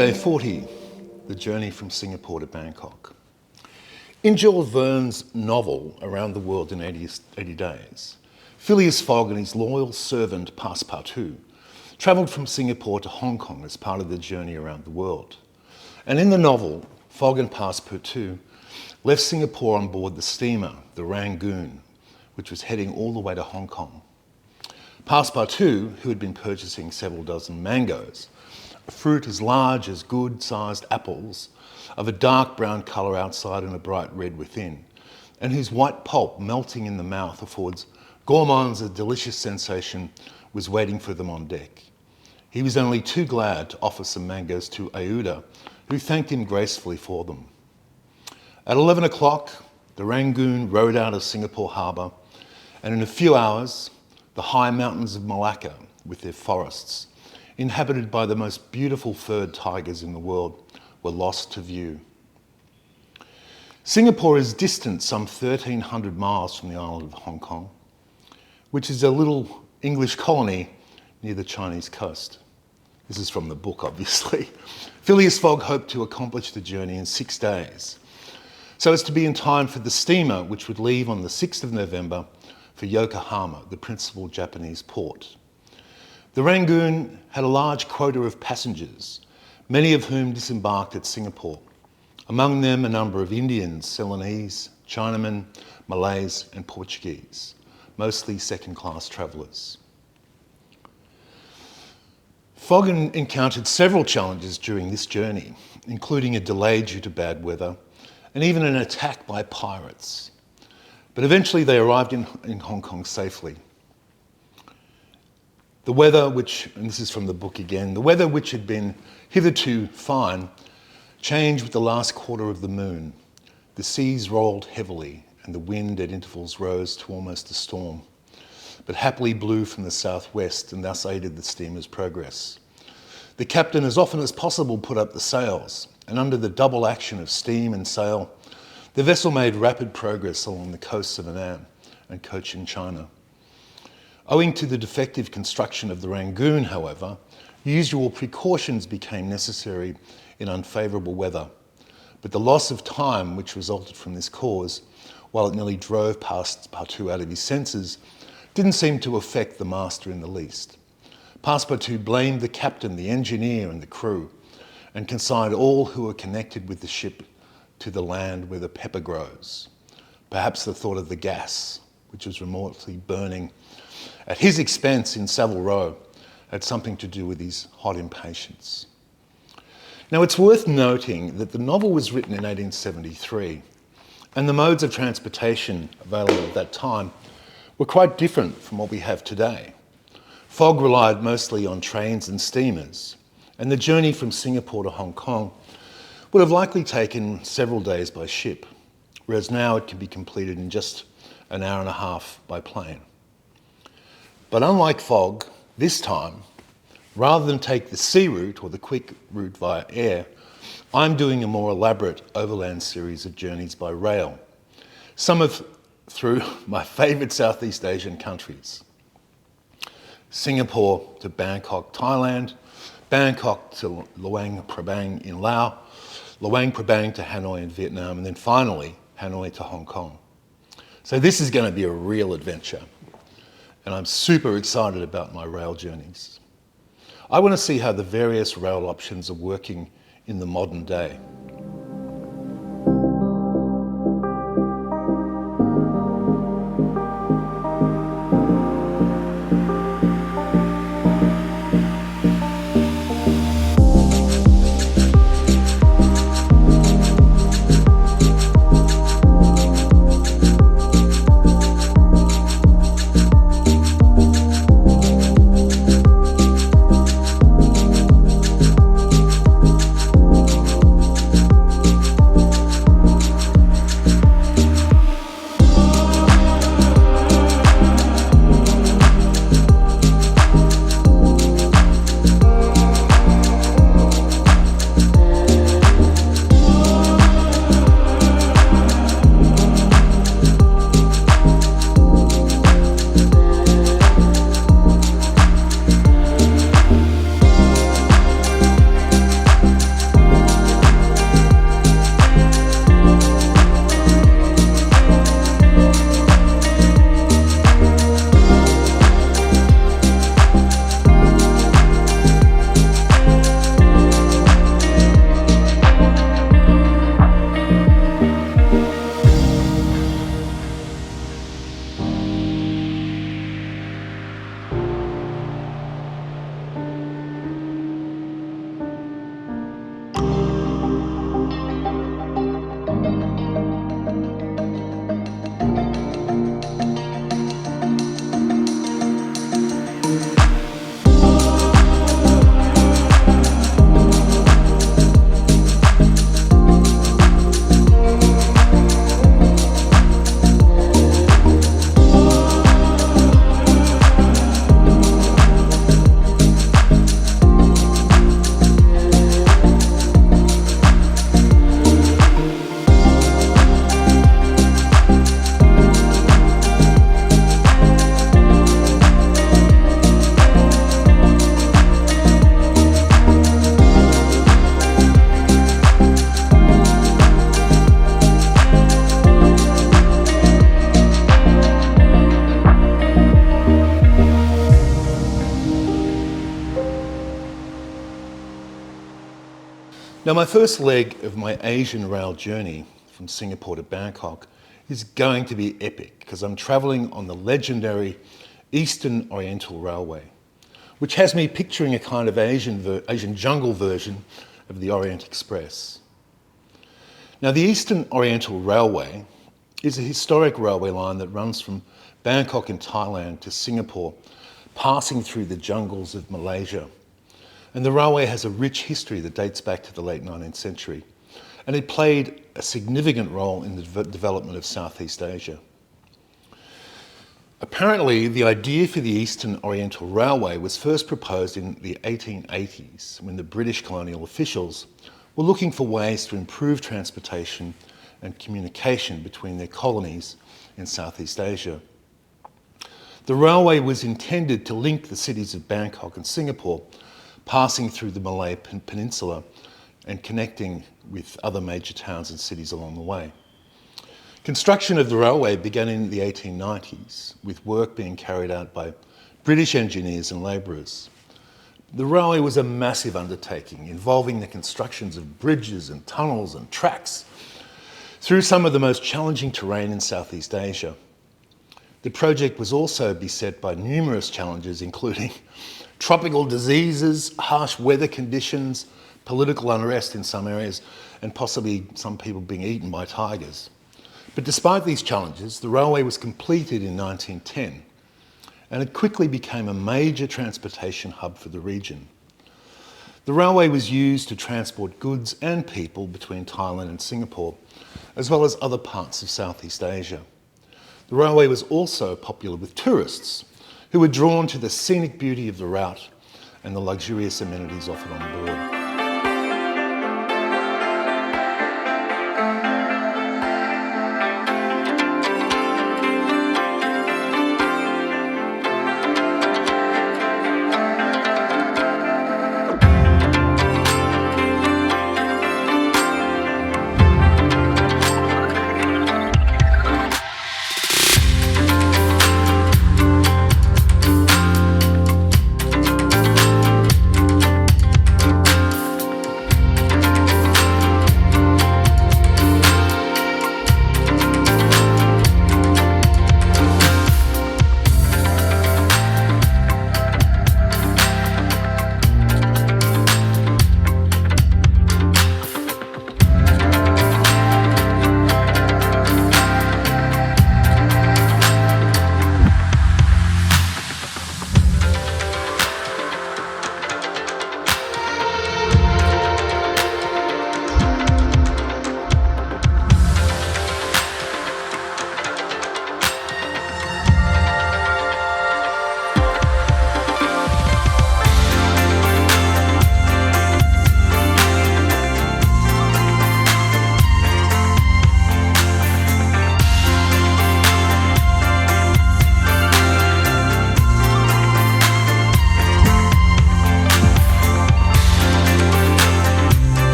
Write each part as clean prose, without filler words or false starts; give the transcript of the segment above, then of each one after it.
Day 40, the journey from Singapore to Bangkok. In Jules Verne's novel Around the World in 80 Days, Phileas Fogg and his loyal servant Passepartout travelled from Singapore to Hong Kong as part of their journey around the world. And in the novel, Fogg and Passepartout left Singapore on board the steamer, the Rangoon, which was heading all the way to Hong Kong. Passepartout, who had been purchasing several dozen mangoes, a fruit as large as good-sized apples, of a dark brown colour outside and a bright red within, and whose white pulp melting in the mouth affords gourmands a delicious sensation, was waiting for them on deck. He was only too glad to offer some mangoes to Aouda, who thanked him gracefully for them. At 11 o'clock, the Rangoon rode out of Singapore harbour, and in a few hours, the high mountains of Malacca, with their forests, inhabited by the most beautiful furred tigers in the world, were lost to view. Singapore is distant some 1,300 miles from the island of Hong Kong, which is a little English colony near the Chinese coast. This is from the book, obviously. Phileas Fogg hoped to accomplish the journey in 6 days, so as to be in time for the steamer which would leave on the 6th of November for Yokohama, the principal Japanese port. The Rangoon had a large quota of passengers, many of whom disembarked at Singapore, among them a number of Indians, Ceylonese, Chinamen, Malays and Portuguese, mostly second-class travellers. Fogg encountered several challenges during this journey, including a delay due to bad weather and even an attack by pirates. But eventually they arrived in Hong Kong safely. The weather, and this is from the book again, the weather which had been hitherto fine changed with the last quarter of the moon. The seas rolled heavily and the wind at intervals rose to almost a storm, but happily blew from the southwest and thus aided the steamer's progress. The captain as often as possible put up the sails, and under the double action of steam and sail, the vessel made rapid progress along the coasts of Annam and Cochin China. Owing to the defective construction of the Rangoon, however, usual precautions became necessary in unfavourable weather, but the loss of time which resulted from this cause, while it nearly drove Passepartout out of his senses, didn't seem to affect the master in the least. Passepartout blamed the captain, the engineer and the crew, and consigned all who were connected with the ship to the land where the pepper grows. Perhaps the thought of the gas, which was remotely burning at his expense in Savile Row, had something to do with his hot impatience. Now, it's worth noting that the novel was written in 1873, and the modes of transportation available at that time were quite different from what we have today. Fogg relied mostly on trains and steamers, and the journey from Singapore to Hong Kong would have likely taken several days by ship, whereas now it can be completed in just an hour and a half by plane. But unlike Fogg, this time, rather than take the sea route or the quick route via air, I'm doing a more elaborate overland series of journeys by rail, some through my favourite Southeast Asian countries. Singapore to Bangkok, Thailand, Bangkok to Luang Prabang in Laos, Luang Prabang to Hanoi in Vietnam, and then finally Hanoi to Hong Kong. So this is going to be a real adventure, and I'm super excited about my rail journeys. I want to see how the various rail options are working in the modern day. Now, my first leg of my Asian rail journey from Singapore to Bangkok is going to be epic because I'm travelling on the legendary Eastern Oriental Railway, which has me picturing a kind of Asian jungle version of the Orient Express. Now, the Eastern Oriental Railway is a historic railway line that runs from Bangkok in Thailand to Singapore, passing through the jungles of Malaysia. And the railway has a rich history that dates back to the late 19th century. And it played a significant role in the development of Southeast Asia. Apparently, the idea for the Eastern Oriental Railway was first proposed in the 1880s when the British colonial officials were looking for ways to improve transportation and communication between their colonies in Southeast Asia. The railway was intended to link the cities of Bangkok and Singapore, passing through the Malay Peninsula and connecting with other major towns and cities along the way. Construction of the railway began in the 1890s, with work being carried out by British engineers and labourers. The railway was a massive undertaking involving the constructions of bridges and tunnels and tracks through some of the most challenging terrain in Southeast Asia. The project was also beset by numerous challenges, including tropical diseases, harsh weather conditions, political unrest in some areas, and possibly some people being eaten by tigers. But despite these challenges, the railway was completed in 1910, and it quickly became a major transportation hub for the region. The railway was used to transport goods and people between Thailand and Singapore, as well as other parts of Southeast Asia. The railway was also popular with tourists, who were drawn to the scenic beauty of the route and the luxurious amenities offered on board.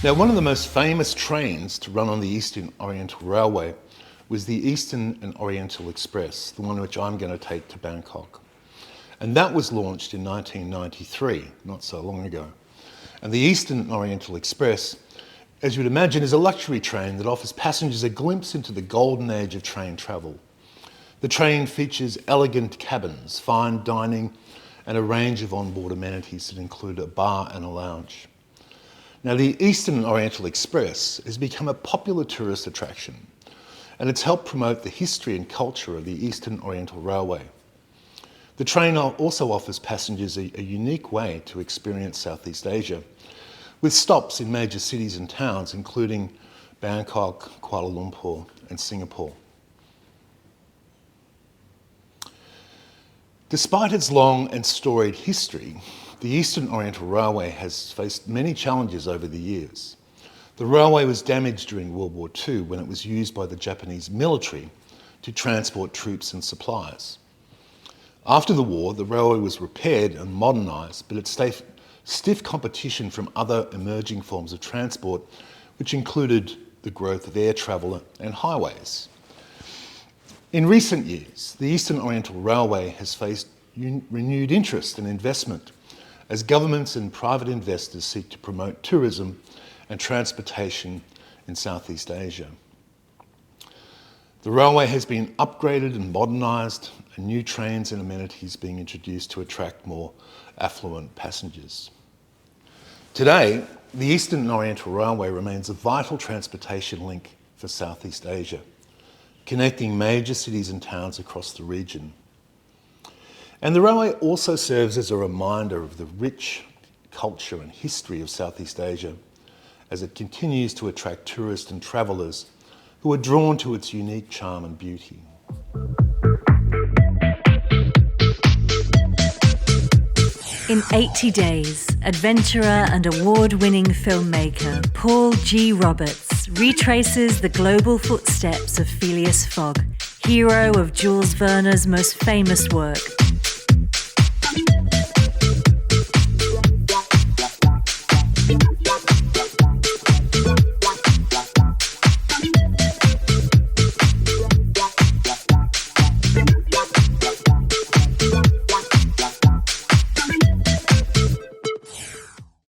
Now, one of the most famous trains to run on the Eastern Oriental Railway was the Eastern and Oriental Express, the one which I'm going to take to Bangkok. And that was launched in 1993, not so long ago. And the Eastern and Oriental Express, as you'd imagine, is a luxury train that offers passengers a glimpse into the golden age of train travel. The train features elegant cabins, fine dining, and a range of onboard amenities that include a bar and a lounge. Now, the Eastern and Oriental Express has become a popular tourist attraction, and it's helped promote the history and culture of the Eastern Oriental Railway. The train also offers passengers a unique way to experience Southeast Asia, with stops in major cities and towns, including Bangkok, Kuala Lumpur, and Singapore. Despite its long and storied history, the Eastern Oriental Railway has faced many challenges over the years. The railway was damaged during World War II when it was used by the Japanese military to transport troops and supplies. After the war, the railway was repaired and modernised, but it faced stiff competition from other emerging forms of transport, which included the growth of air travel and highways. In recent years, the Eastern Oriental Railway has faced renewed interest and investment as governments and private investors seek to promote tourism and transportation in Southeast Asia. The railway has been upgraded and modernised, and new trains and amenities being introduced to attract more affluent passengers. Today, the Eastern Oriental Railway remains a vital transportation link for Southeast Asia, connecting major cities and towns across the region. And the railway also serves as a reminder of the rich culture and history of Southeast Asia as it continues to attract tourists and travellers who are drawn to its unique charm and beauty. In 80 Days, adventurer and award-winning filmmaker Paul G. Roberts retraces the global footsteps of Phileas Fogg, hero of Jules Verne's most famous work,